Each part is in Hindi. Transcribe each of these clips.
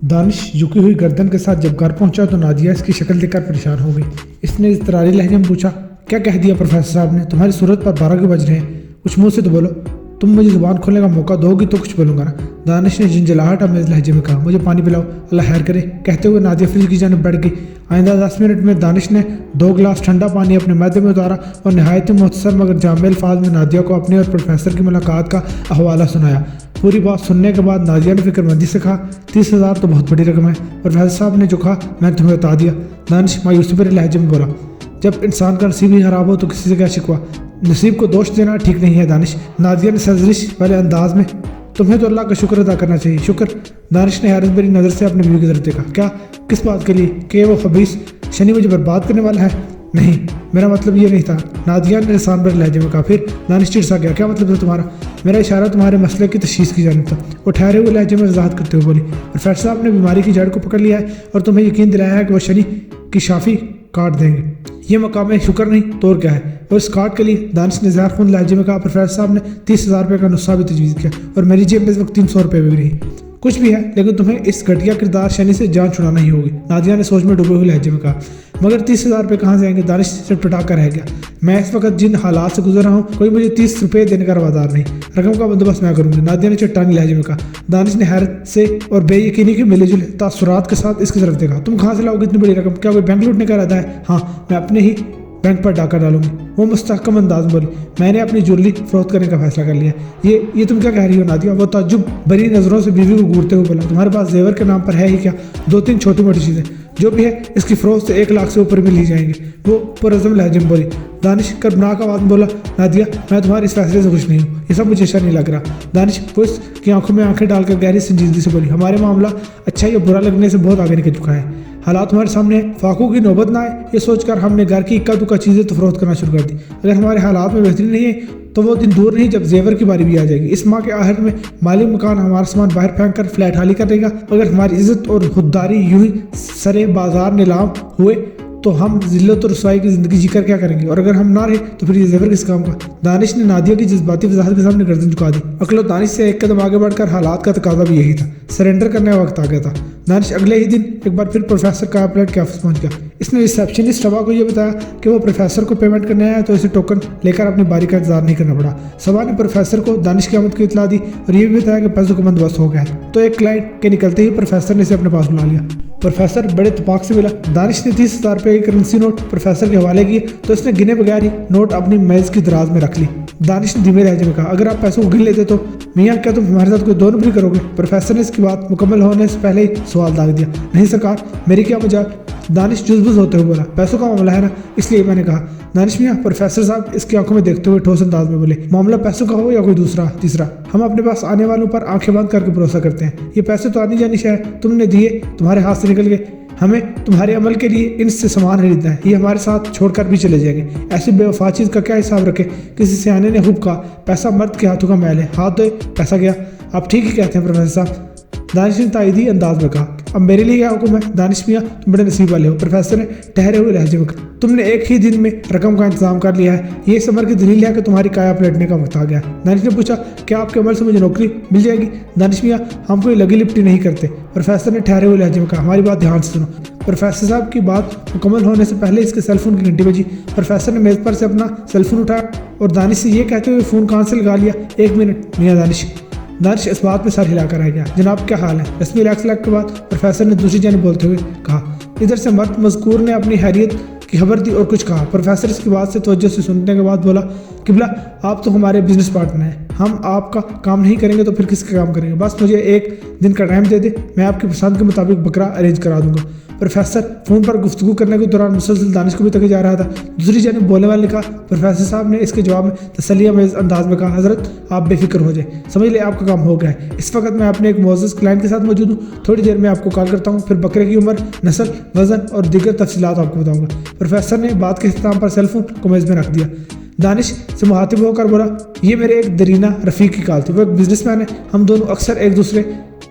दानिश झुकी हुई गर्दन के साथ जब घर पहुंचा तो नादिया इसकी शक्ल देखकर परेशान हो गई। इसने इज़्तिरारी लहजे में पूछा, क्या कह दिया प्रोफेसर साहब ने? तुम्हारी सूरत पर 12 के बज रहे हैं, कुछ मुंह से तो बोलो। तुम मुझे जुबान खोलने का मौका दोगी तो कुछ बोलूंगा ना। दानिश ने झंझलाहट अमेज लहजे में कहा, मुझे पानी पिलाओ, अल्लाह खैर करे। कहते हुए नादिया फ्रिज की जानिब बढ़ गई। आइंदा 10 मिनट में दानिश ने 2 गिलास ठंडा पानी अपने मैदे में उतारा और नहायत मुख्तसर मगर जामे अल्फाज में नादिया को अपने और प्रोफेसर की मुलाकात का हवाला सुनाया। पूरी बात सुनने के बाद नादिया ने फिक्रमंदी से कहा, 30,000 तो बहुत बड़ी रकम है। प्रोफेसर साहब ने जो कहा मैंने तुम्हें बता दिया। दानिश मायूसी भरे लहजे में बोला, जब इंसान का नसीब ही खराब हो तो किसी से क्या शिकवा। नसीब को दोष देना ठीक नहीं है दानिश। नादिया ने सजरिश वाले अंदाज में, तुम्हें तो अल्लाह का शुक्र अदा करना चाहिए। शुक्र? दानिश ने हैरत भरी नज़र से अपनी बीवी की तरफ देखा। क्या? किस बात के लिए? कि वो खबीस शनि मुझे बर्बाद करने वाला है? नहीं, मेरा मतलब ये नहीं था। नादिया ने इंसान भरे लहजे में कहा। फिर? दानिश चिड़सा गया। क्या मतलब था तुम्हारा? मेरा इशारा तुम्हारे मसले की तशखीस की जानिब था। वो ठहरे हुए लहजे में वजाहत करते हुए बोली, प्रोफेसर साहब ने बीमारी की जड़ को पकड़ लिया है और तुम्हें यकीन दिलाया है कि वो शनि की शाफी काट देंगे। ये मकाम शुक्र नहीं तो और क्या है। और इस कार्ड के लिए दानिश ने ज़हरखुंद लहजे में कहा, प्रोफेसर साहब ने 30,000 रुपये का नुस्खा भी तजवीज़ किया और मेरी जेब में इस वक्त 300 रुपये भी रही। कुछ भी है, लेकिन तुम्हें इस घटिया किरदार शनि से जान छुड़ाना ही होगी। नादिया ने सोच में डूबे हुए लहजे में कहा। मगर 30,000 रुपये कहाँ से आएंगे? दानिश से टुटा कर रह गया। मैं इस वक्त जिन हालात से गुजर रहा हूँ, कोई मुझे 30 रुपये देने का रवादार नहीं। रकम का बंदोबस्त मैं करूँगी। नादिया ने चट्टानी लहजे में कहा। दानिश ने हैरत से और बेयकीनी के मिले जुले तासुरात के साथ इसकी तरफ देखा। तुम कहाँ से लाओगे इतनी बड़ी रकम? क्या कोई बैंक लूटने का इरादा है? हाँ, मैं अपने ही बैंक पर डाका डालूंगी। वो मुस्तहकम अंदाज बोली, मैंने अपनी ज्वेलरी फरोख्त करने का फैसला कर लिया। ये तुम क्या कह रही हो नादिया? वो ताज्जुब भरी नज़रों से बीवी को घूरते हुए बोला, तुम्हारे पास जेवर के नाम पर है ही क्या? 2-3 छोटी मोटी चीज़ें, जो भी है इसकी फरोख्त से 1 लाख से ऊपर भी ली जाएंगी। वो पुरज़म लहजे में बोली। दानिश कर्बनाक आवाज़ में बोला, नादिया मैं तुम्हारे इस फैसले से खुश नहीं हूँ, ये सब मुझे अच्छा नहीं लग रहा। दानिश वो इसकी आंखों में आंखें डालकर गहरी संजीदगी से बोली, हमारे मामला अच्छा या बुरा लगने से बहुत आगे निकल चुका है। हालात हमारे सामने है, फाकू की नौबत ना आए ये सोचकर हमने घर की इक्का दुक्का चीज़ें तो फरोख्त करना शुरू कर दी। अगर हमारे हालात में बेहतरी नहीं है तो वो दिन दूर नहीं जब जेवर की बारी भी आ जाएगी। इस माह के आखिर में मालिक मकान हमारा सामान बाहर फेंक कर फ्लैट हाली कर देगा। अगर हमारी इज्जत और खुददारी यूं ही सरे बाजार नीलाम हुए तो हम जिल्लत और रसवाई की ज़िंदगी जीकर क्या करेंगे? और अगर हम ना रहे तो फिर ये जेवर किस काम का? दानिश ने नादिया की जज्बाती वजाहत के सामने गर्दन झुका दी। अकल दानिश से एक कदम आगे बढ़कर हालात का तकाजा भी यही था। सरेंडर करने का वक्त आ गया था। दानिश अगले ही दिन एक बार फिर प्रोफेसर कापलेट के ऑफिस पहुंच गया। इसने रिसेप्शनिस्ट सबा को यह बताया कि वो प्रोफेसर को पेमेंट करने आया तो इसे टोकन लेकर अपनी बारी का इंतजार नहीं करना पड़ा। सबा ने प्रोफेसर को दानिश की आमद की इतला दी और ये भी बताया कि पैसों का बंदोबस्त हो गया है। तो एक क्लाइंट के निकलते ही प्रोफेसर ने इसे अपने पास बुला लिया। प्रोफेसर बड़े इत्तेफाक से मिला। दानिश ने 30,000 रुपये की करेंसी नोट प्रोफेसर के हवाले किए तो इसने गिने बगैर ही नोट अपनी मेज की दराज में रख ली। दानिश ने धीमे लहजे में कहा, अगर आप पैसों को गिन लेते तो मियाँ क्या तुम हमारे साथ कोई 2 नंबरी करोगे? प्रोफेसर ने इसकी बात मुकम्मल होने से पहले ही सवाल दाग दिया। नहीं सरकार, मेरी क्या मजाक? दानिश जुज़बुज़ होते हुए बोला, पैसों का मामला है ना, इसलिए मैंने कहा। दानिश मियाँ, प्रोफेसर साहब इसकी आंखों में देखते हुए ठोस अंदाज में बोले, मामला पैसों का हो या कोई दूसरा तीसरा, हम अपने पास आने वालों पर आंखें बंद करके भरोसा करते हैं। ये पैसे तो आनी जानी शायद तुमने दिए, तुम्हारे हाथ से निकल गए। हमें तुम्हारे अमल के लिए इनसे सामान खरीदना है, ये हमारे साथ छोड़कर भी चले जाएंगे। ऐसी बेवफा चीज़ का क्या हिसाब रखे? किसी सियाने ने खूब कहा, पैसा मर्द के हाथों का मैल है, हाथ धोए पैसा गया। आप ठीक ही कहते हैं प्रोफेसर साहब, दानिश ने तायदी अंदाज में कहा। अब मेरे लिए क्या हुक्म है? दानिश मियाँ तुम बड़े नसीब वाले हो। प्रोफेसर ने ठहरे हुए लहजे में कहा, तुमने एक ही दिन में रकम का इंतजाम कर लिया है, ये समर की दलील है कि तुम्हारी काया पलटने का वक्त आ गया। दानिश ने पूछा, क्या आपके अमल से मुझे नौकरी मिल जाएगी? दानिश मियाँ, हम कोई लगी लिपटी नहीं करते। प्रोफेसर ने ठहरे हुए लहजे में कहा, हमारी बात ध्यान से सुनो। प्रोफेसर साहब की बात मुकम्मल होने से पहले इसके सेलफोन की घंटी बजी। प्रोफेसर ने मेज़ पर से अपना सेलफोन उठाया और दानिश से ये कहते हुए फ़ोन कान से लगा लिया, 1 मिनट मियाँ। दानिश इस बात में सर हिलाकर रह गया। जनाब क्या हाल है? रस्मी लैक्स के बाद प्रोफेसर ने दूसरी जानिब बोलते हुए कहा। इधर से मर्द मजकूर ने अपनी हैरियत की खबर दी और कुछ कहा। प्रोफेसर इसकी बात से तवज्जो से सुनने के बाद बोला, किबला आप तो हमारे बिजनेस पार्टनर हैं, हम आपका काम नहीं करेंगे तो फिर किसका काम करेंगे? बस मुझे 1 दिन का टाइम दे दे, मैं आपकी पसंद के मुताबिक बकरा अरेंज करा दूंगा। प्रोफेसर फ़ोन पर गुफ्तगू करने के दौरान मुसलसल दानिश को भी तके जा रहा था। दूसरी जानिब बोलने वाले ने कहा। प्रोफेसर साहब ने इसके जवाब में तसल्लियामेज़ अंदाज में कहा, हज़रत आप बेफिक्र हो जाए, समझ ले आपका काम हो गया है। इस वक्त मैं अपने एक मोअज़्ज़ज़ क्लाइंट के साथ मौजूद हूँ, थोड़ी देर में आपको कॉल करता हूँ, फिर बकरे की उम्र, नस्ल, वज़न और दीगर तफसीलात आपको बताऊँगा। प्रोफेसर ने बात के इख्तिताम पर सेलफोन को मेज़ में रख दिया। दानिश से मुखातिब होकर बोला, ये मेरे एक दरीना रफ़ीक की कॉल थी, वो एक बिजनेसमैन है, हम दोनों अक्सर एक दूसरे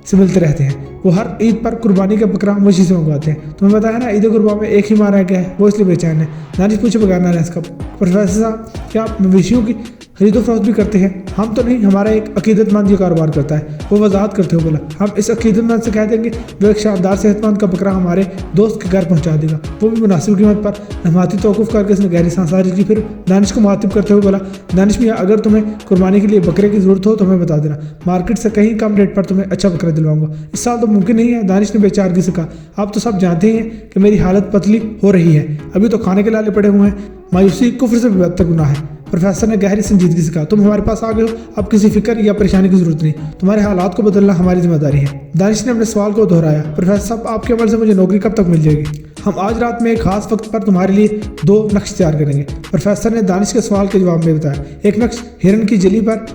से मिलते रहते हैं। वो हर ईद पर कुर्बानी का बकरा मुझी से मंगवाते हैं। तुम्हें पता है ना, ईद कुर्बान में एक ही मारा गया है, वो इसलिए बेचैन है। दानिश पूछे बगैर ना रह इसका। प्रोफेसर साहब, क्या आप मवेशियों की खरीदो फरोख्त भी करते हैं। हम तो नहीं, हमारा एक अकीदतमंद ये कारोबार करता है। वो वजाहत करते हुए बोला, हम इस अकीदतमंद से कह देंगे वो एक शानदार सेहतमंद का बकरा हमारे दोस्त के घर पहुंचा देगा, वो भी मुनासिब कीमत पर। नमाती तौक़ुफ़ करके इसने गहरी सांस ली। फिर दानिश को मुखातिब करते हुए बोला, दानिश मियाँ, अगर तुम्हें कुर्बानी के लिए बकरे की ज़रूरत हो तो हमें बता देना, मार्केट से कहीं कम रेट पर तुम्हें अच्छा बकरा दिलवाऊंगा। इस साल तो मुमकिन नहीं है, दानिश ने बेचारगी से कहा। आप तो सब जानते हैं कि मेरी हालत पतली हो रही है, अभी तो खाने के लाले पड़े हुए हैं। मायूसी कुफ्र से भी बदतर गुनाह है। प्रोफेसर ने गहरी संजीदगी से कहा, तुम हमारे पास आ गए हो, अब किसी फिक्र या परेशानी की जरूरत नहीं, तुम्हारे हालात को बदलना हमारी जिम्मेदारी है। दानिश ने अपने सवाल को दोहराया, प्रोफेसर साहब, आपके अमल से मुझे नौकरी कब तक मिल जाएगी? हम आज रात में एक खास वक्त पर तुम्हारे लिए 2 नक्श तैयार करेंगे। प्रोफेसर ने दानिश के सवाल के जवाब में बताया, एक नक्श हिरन की जली पर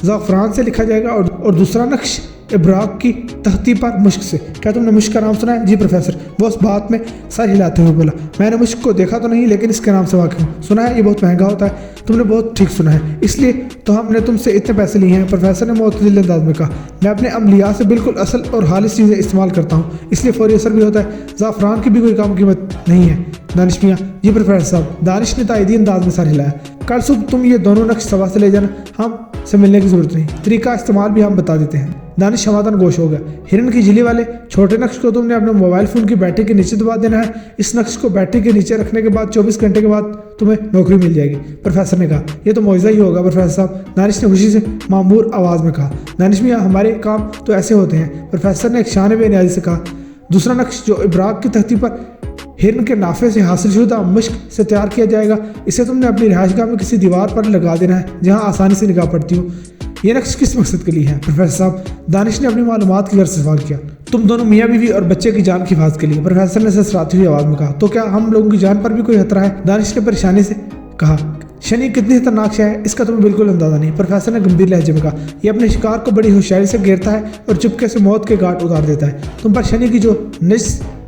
ज़ाफ़रान से लिखा जाएगा और दूसरा नक्श इब्राक की तख्ती पर मुश्क से। क्या तुमने मुश्क का नाम सुना है? जी प्रोफेसर। वो उस बात में सर हिलाते हुए बोला, मैंने मुश्क को देखा तो नहीं, लेकिन इसके नाम से वाकिफ हूँ। सुना है ये बहुत महंगा होता है। तुमने बहुत ठीक सुना है, इसलिए तो हमने तुमसे इतने पैसे लिए हैं। प्रोफेसर ने मुअत्तदिल अंदाज में कहा, मैं अपने अमलियात से बिल्कुल असल और खालिस चीज़ें इस्तेमाल करता हूँ, इसलिए फौरी असर भी होता है। ज़ाफ़रान की भी कोई कम कीमत नहीं है। दानिश मियाँ, जी प्रोफेसर साहब। दानिश ने तायदी अंदाज में सर हिलाया। कल सुबह तुम ये दोनों नक्श सभा से ले जाना, हम से मिलने की जरूरत नहीं, तरीका इस्तेमाल भी हम बता देते हैं। दानिश समाधान गोश हो गया। हिरन की झिली वाले छोटे नक्श को तुमने अपने मोबाइल फ़ोन की बैटरी के नीचे दबा देना है। इस नक्श को बैटरी के नीचे रखने के बाद 24 घंटे के बाद तुम्हें नौकरी मिल जाएगी। प्रोफेसर ने कहा, यह तो मौजज़ा ही होगा प्रोफेसर साहब। दानिश ने खुशी से मामूर आवाज़ में कहा, दानिश मियाँ, हमारे काम तो ऐसे होते हैं। प्रोफेसर ने एक शान बेनियाजी से कहा, दूसरा नक्श जो इब्राक की तख्ती पर हिरन के नाफे से हासिल शुदा मुश्क से तैयार किया जाएगा, इसे तुमने अपनी रिहाइशगाह में किसी दीवार पर लगा देना है जहां आसानी से निगाह पड़ती हो। ये नक्श किस मकसद के लिए है प्रोफेसर साहब? दानिश ने अपनी मालूमात की गर्ज से सवाल किया। तुम दोनों मियाँ बीवी और बच्चे की जान की हिफाजत के लिए। प्रोफेसर ने ससराती हुई आवाज़ में कहा, तो क्या हम लोगों की जान पर भी कोई खतरा है? दानिश ने परेशानी से कहा, शनि कितनी खतरनाक है इसका तुम्हें बिल्कुल अंदाजा नहीं। प्रोफेसर ने गंभीर लहजे में कहा, यह अपने शिकार को बड़ी होशियारी से घेरता है और चुपके से मौत के घाट उतार देता है। तुम पर शनि की जो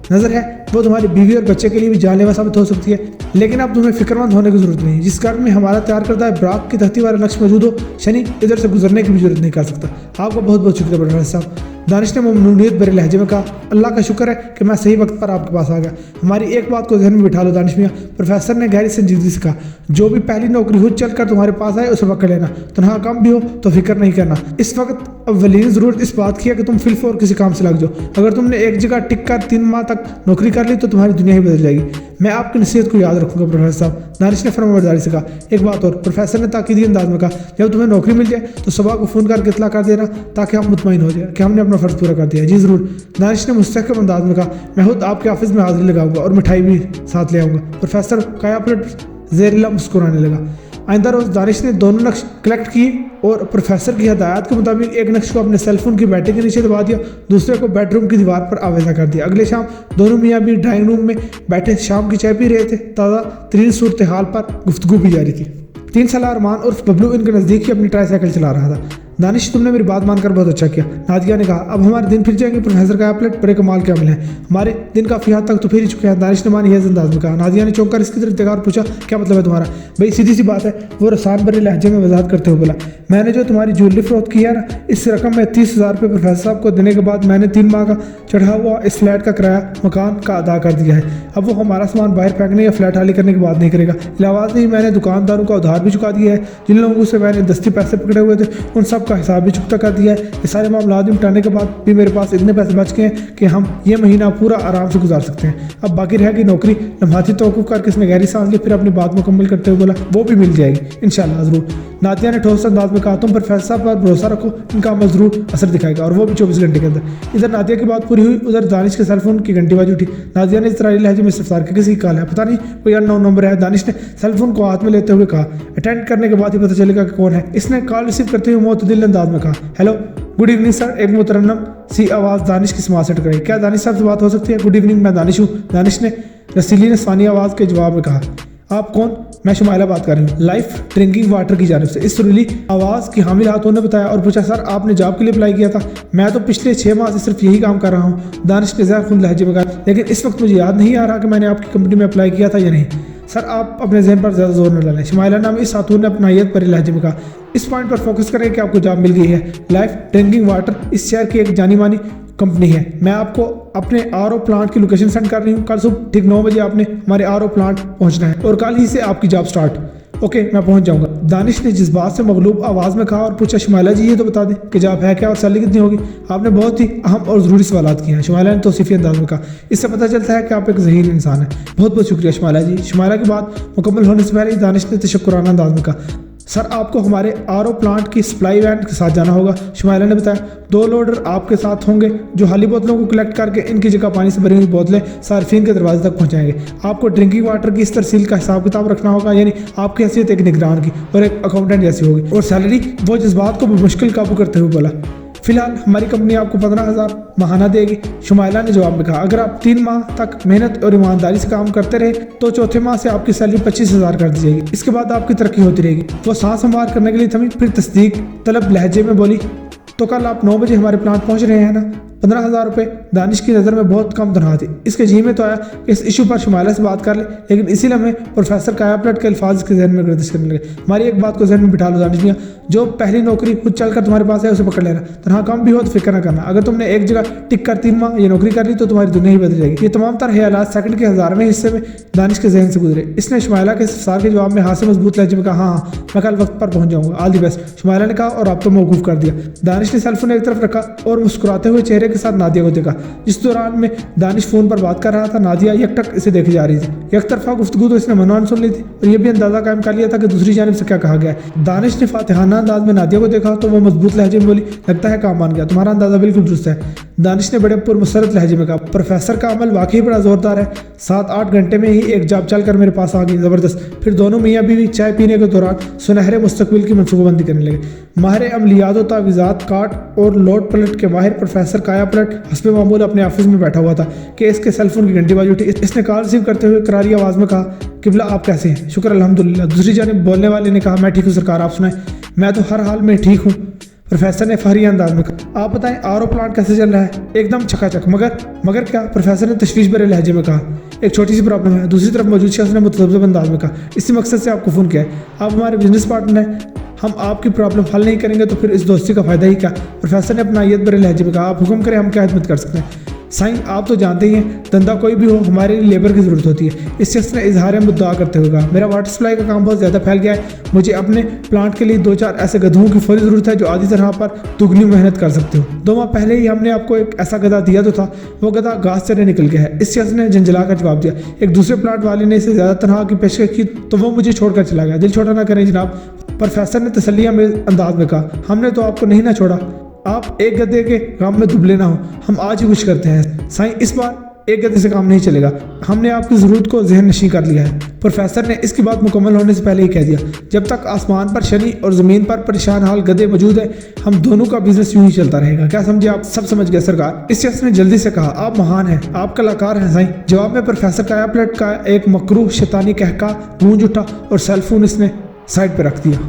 नज़र है वो तुम्हारी बीवी और बच्चे के लिए भी जानलेवा साबित हो सकती है, लेकिन अब तुम्हें फिक्रमंद होने की जरूरत नहीं। जिस घर में हमारा तैयार करता है ब्राक की तख्ती वाला नक्श मौजूद हो, शनि इधर से गुजरने की भी जरूरत नहीं कर सकता। आपका बहुत बहुत शुक्रिया प्रोफेसर साहब। दानिश ने ममनूनियत भरे लहजे में कहा, अल्लाह का शुक्र है कि मैं सही वक्त पर आपके पास आ गया। हमारी एक बात को ज़हन में बिठा लो दानिश मियाँ। प्रोफेसर ने गहरी संजीदगी से कहा, जो भी पहली नौकरी खुद चल कर तुम्हारे पास आए उसे पकड़ लेना, तनहा कम भी हो तो फिक्र नहीं करना। इस वक्त अव्वलीन ज़रूरत इस बात की है कि तुम फिलफौर किसी काम से लग जाओ। अगर तुमने एक जगह टिक कर 3 माह तक नौकरी कर ली तो तुम्हारी दुनिया ही बदल जाएगी। मैं आपकी नसीहत को याद रखूंगा प्रोफेसर साहब। दानिश ने फरमाबरदारी से कहा, एक बात और। प्रोफेसर ने ताकीदी अंदाज में कहा, जब तुम्हें नौकरी मिल जाए तो सुबह को फ़ोन करके इतला कर देना ताकि हम मुतमईन हो जाए कि हमने अपना फ़र्ज़ पूरा कर दिया। जी ज़रूर। दानिश ने मुस्तहकम अंदाज में कहा, मैं खुद आपके ऑफिस में हाजिरी लगाऊंगा और मिठाई भी साथ ले आऊँगा। प्रोफेसर काया पलट ज़ेरिला मुस्कुराने लगा। आइंदा रोज़ दानिश ने दोनों नक्श कलेक्ट किए और प्रोफेसर की हदायत के मुताबिक एक नक्श को अपने सेलफोन की बैटरी के नीचे दबा दिया, दूसरे को बेडरूम की दीवार पर आवेजा कर दिया। अगले शाम दोनों मियाँ भी ड्राइंग रूम में बैठे शाम की चाय पी रहे थे। ताज़ा तरीन सूरत हाल पर गुफ्तगू भी जारी थी। 3 साल अरमान उर्फ बबलू इनके नज़दीक ही अपनी ट्राईसाइकिल चला रहा था। दानिश, तुमने मेरी बात मानकर बहुत अच्छा किया। नादिया ने कहा, अब हमारे दिन फिर जाएंगे। प्रोफेसर का प्लेट बड़े कमाल के अमल है, हमारे दिन काफ़ी हद तक तो फिर ही चुके हैं। दानिश ने मानी है अंदाज में कहा। नादिया ने चौंक कर इसकी तरफ देखा और पूछा, क्या मतलब है तुम्हारा? भाई सीधी सी बात है। वो रसान भरे लहजे में वजाहत करते हुए बोला, मैंने जो तुम्हारी ज्वेलरी फरोख्त की है ना, इस रकम में 30,000 रुपये प्रोफेसर साहब को देने के बाद मैंने 3 माह का चढ़ा हुआ इस फ्लैट का किराया मकान का अदा कर दिया है। अब वो हमारा सामान बाहर फेंकने या फ्लैट खाली करने की बात नहीं करेगा। इलावा से ही मैंने दुकानदारों का उधार भी चुका दिया है। जिन लोगों से मैंने दस्ती पैसे पकड़े हुए थे उन सब का हिसाब भी चुकता कर दिया है। ये सारे मामला निपटाने के बाद भी मेरे पास इतने पैसे बच गए हैं कि हम ये महीना पूरा आराम से गुजार सकते हैं। अब बाकी रहेगी नौकरी। लम्हाती तौक़ुफ़ करके इसने गहरी सांस ली, फिर अपनी बात मुकम्मल करते हुए बोला, वो भी मिल जाएगी इंशाल्लाह ज़रूर। नादिया ने ठोस अंदाज में कहा, तुम प्रोफेसर साहब पर भरोसा रखो, इनका अमल ज़रूर असर दिखाएगा और वो भी 24 घंटे के अंदर। इधर नादिया की बात पूरी हुई, उधर दानिश के सेलफोन की घंटी बज उठी। नादिया ने इज़राइली लहजे में इस्तफसार किया, किसी की कॉल है? पता नहीं, कोई अननोन नंबर है। दानिश ने सेलफोन को हाथ में लेते हुए कहा, अटेंड करने के बाद ही पता चलेगा कि कौन है। इसने कॉल रिसीव करते हुए मुअत्तदिल अंदाज में कहा, हेलो, गुड इवनिंग सर। एक मुतरन्नम सी आवाज़ दानिश की समाज से टकराई। क्या दानिश साहब से बात हो सकती है? गुड इवनिंग, मैं दानिश हूँ। दानिश ने रसीली ने सानी आवाज़ के जवाब में कहा, आप कौन? मैं शुमाइला बात कर रही हूँ, लाइफ ड्रिंकिंग वाटर की जानिब से। इस सुरीली आवाज़ की हामिल हाथों ने बताया और पूछा, सर आपने जॉब के लिए अप्लाई किया था? मैं तो पिछले 6 माह से सिर्फ यही काम कर रहा हूँ। दानिश ने ज़हर खुंद लहजे में कहा, लेकिन इस वक्त मुझे याद नहीं आ रहा कि मैंने आपकी कंपनी में अप्लाई किया था या नहीं। सर आप अपने जहन पर ज़्यादा जोर न डालें। शुमाइला नाम इस खातून ने अपना यत भरे लहजे में कहा, इस पॉइंट पर फोकस करें कि आपको जॉब मिल गई है। लाइफ ड्रिंकिंग वाटर इस शहर की एक जानी मानी कंपनी है। मैं आपको अपने आरओ प्लांट की लोकेशन सेंड कर रही हूँ। कल सुबह ठीक 9 बजे आपने हमारे आरओ प्लांट पहुँचना है और कल ही से आपकी जॉब स्टार्ट। ओके मैं पहुंच जाऊंगा। दानिश ने जज्बात से मगलूब आवाज़ में कहा और पूछा, शुमाइला जी ये तो बता दें कि जॉब है क्या और सैलरी कितनी होगी। आपने बहुत ही अहम और ज़रूरी सवाल किए हैं, शुमाइला ने तौसीफी अंदाज में कहा। इससे पता चलता है कि आप एक ज़हीन इंसान हैं। बहुत बहुत शुक्रिया शुमाइला जी। शुमाइला की बात मुकम्मल होने से पहले ही दानिश ने तशक्कुराना अंदाज में कहा, सर आपको हमारे आरओ प्लांट की सप्लाई वैन के साथ जाना होगा। शुमाइला ने बताया, 2 लोडर आपके साथ होंगे जो खाली बोतलों को कलेक्ट करके इनकी जगह पानी से भरी हुई बोतलें सार्फिन के दरवाजे तक पहुंचाएंगे। आपको ड्रिंकिंग वाटर की इस तरसील का हिसाब किताब रखना होगा, यानी आपकी हैसियत एक निगरान की और एक अकाउंटेंट जैसी होगी। और सैलरी, वो जज्बात को मुश्किल काबू करते हुए बोला, फिलहाल हमारी कंपनी आपको 15,000 माहाना देगी। शुमाइला ने जवाब में कहा, अगर आप 3 माह तक मेहनत और ईमानदारी से काम करते रहे तो चौथे माह से आपकी सैलरी 25,000 कर दी जाएगी। इसके बाद आपकी तरक्की होती रहेगी। वो सांस संवार करने के लिए थमी, फिर तस्दीक तलब लहजे में बोली, तो कल आप 9 बजे हमारे प्लांट पहुंच रहे हैं ना। 15,000 रुपये दानिश की नज़र में बहुत कम तनख्वाह थी। इसके जी में तो आया कि इस इशू पर शुमाइला से बात कर ले, लेकिन इसी लम्हे प्रोफेसर कायापलट के अल्फाज के जहन में गर्दिश करने लगे। हमारी एक बात को जहन में बिठा लो दानिश मियां, जो पहली नौकरी खुद चलकर तुम्हारे पास है उसे पकड़ लेना। तनख्वाह कम भी हो तो फिक्र न करना। अगर तुमने एक जगह टिक कर 3 माह ये नौकरी कर ली तो तुम्हारी दुनिया ही बदल जाएगी। ये तमाम तरह हालात सेकंड के 1000वें हिस्से में दानिश के जहन से गुजरे। इसने शुमाइला के इस्तफसार के जवाब में हाथ से मजबूत लहजे में कहा, हाँ मैं कल वक्त पर पहुंच जाऊंगा, ऑल दी बेस्ट। शुमाइला ने कहा और आप तो मौकूफ कर दिया। दानिश ने सेलफोन एक तरफ रखा और मुस्कुराते हुए चेहरे के साथ नादिया को देखा। जिस दौरान में दानिश फोन पर बात कर रहा था, नादिया यकटक इसे देखी जा रही थी। एक तरफा गुफ्तगू तो इसने मनमान सुन ली थी और यह भी अंदाजा कायम कर लिया था कि दूसरी जानिब से क्या कहा गया है। दानिश ने फातिहाना अंदाज में नादिया को देखा तो वो मजबूत लहजे में बोली, लगता है काम मान गया, तुम्हारा अंदाजा बिल्कुल दुरुस्त है। दानिश ने बड़े पुरमसरत लहजे में कहा, प्रोफेसर का अमल वाकई बड़ा जोरदार है। 7-8 घंटे में ही एक जॉब चलकर मेरे पास आ गई, जबरदस्त। फिर दोनों मियाँ बीवी चाय पीने के दौरान सुनहरे मुस्तकबिल की मनसूबाबंदी करने लगे। माहिर अमलियात व तावीज़ात काट और लोड पलट के माहिर प्रोफेसर काया पलट हस्बे मामूल अपने ऑफिस में बैठा हुआ था कि इसके सेलफोन की घंटी बाजी उठी। इसने कॉल रिसीव करते हुए करारी आवाज़ में कहा, किबला आप कैसे हैं? शुक्र अल्हम्दुलिल्लाह। दूसरी जानिब बोलने वाले ने कहा, मैं ठीक हूँ सरकार, आप सुनाएं। मैं तो हर हाल में ठीक हूँ, प्रोफेसर ने फहरी अंदाज में कहा। आप बताएं आरओ प्लांट कैसे चल रहा है? एकदम चकाचक। मगर क्या? प्रोफेसर ने तशवीश भरे लहजे में कहा, एक छोटी सी प्रॉब्लम है। दूसरी तरफ मौजूद शख्स ने मुतज़ब्ज़ब अंदाज में कहा, इसी मकसद से आपको फ़ोन किया है, आप हमारे बिजनेस पार्टनर हैं, हम आपकी प्रॉब्लम हल नहीं करेंगे तो फिर इस दोस्ती का फ़ायदा ही क्या? प्रोफेसर ने अपना आयत भरे लहजे में कहा, आप हुक्म करें, हम क्या खिदमत कर सकते हैं? साईं आप तो जानते ही हैं, धंधा कोई भी हो हमारे लिए लेबर की ज़रूरत होती है। इस शख्स ने इजहार मुद्दा करते हुए कहा, मेरा वाटर सप्लाई का काम बहुत ज़्यादा फैल गया है, मुझे अपने प्लांट के लिए 2-4 ऐसे गधों की फौरी ज़रूरत है जो आधी तरह पर दुगनी मेहनत कर सकते हो। 2 माह पहले ही हमने आपको एक ऐसा गधा दिया तो था, वो गधा घास चरने निकल गया है। इस शख्स ने झंझला कर जवाब दिया। एक दूसरे प्लांट वाले ने इसे ज़्यादा तनख्वाह की पेशकश की तो वो मुझे छोड़कर चला गया। दिल छोटा ना करें जनाब, प्रोफेसर ने तसल्लिया में अंदाज में कहा, हमने तो आपको नहीं ना छोड़ा, आप एक गधे के काम में दुबले ना हो, हम आज ही कुछ करते हैं। साईं इस बार एक गधे से काम नहीं चलेगा, हमने आपकी ज़रूरत को जहन नशीं कर लिया है। प्रोफेसर ने इसकी बात मुकम्मल होने से पहले ही कह दिया, जब तक आसमान पर शनि और ज़मीन पर परेशान हाल गधे मौजूद है, हम दोनों का बिजनेस यूं ही चलता रहेगा। क्या समझे आप? सब समझ गए सरकार। इस शख्स ने जल्दी से कहा, आप महान हैं, आप कलाकार हैं साईं। जवाब में प्रोफेसर कायापलट का एक मकरूह शैतानी कहका गूंज उठा और सेलफोन इसने साइड पर रख दिया।